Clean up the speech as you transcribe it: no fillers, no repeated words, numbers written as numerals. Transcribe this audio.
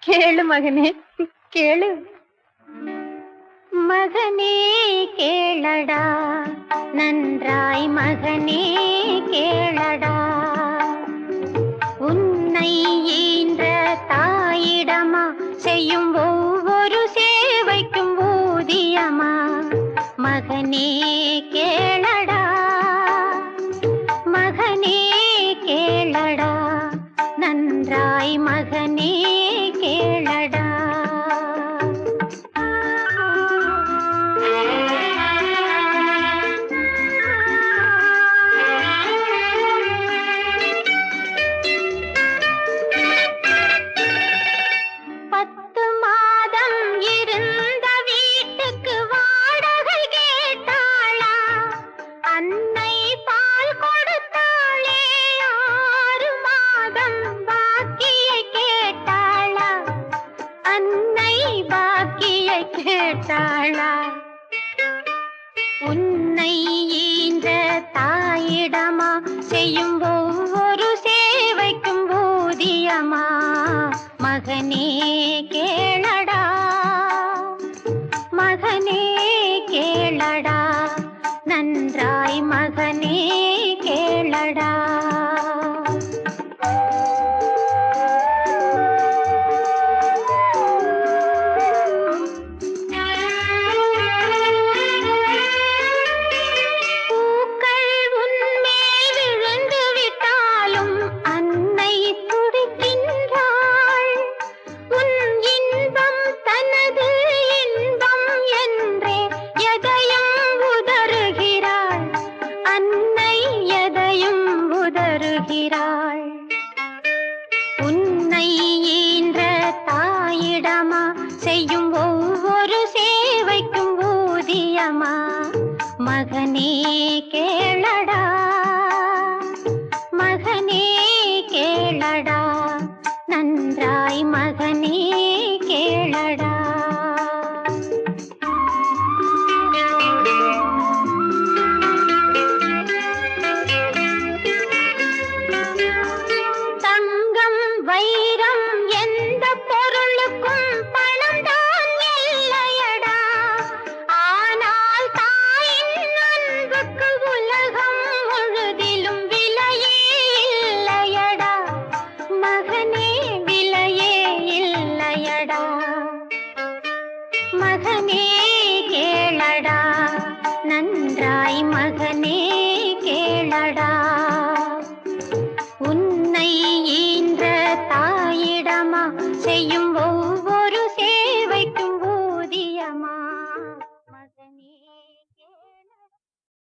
கேளு மகனே, கேளு. மகனே கேளடா, நன்றாய் மகனே கேளடா. உன்னை ஈன்ற தாயிடமா செய்யும் ஒவ்வொரு சேவைக்கும் ஊதியமா. மகனே கேளடா, மகனே கேளடா, நன்றாய் மகனே கேளடா. உன்னை ஈன்ற தாயிடமா செய்யும் ஒவ்வொரு சேவைக்கும் ஊதியமா. மகனே கேளடா, மகனே கேளடா, நன்றாய் மகனே கேளடா. உதறுகிறாள்.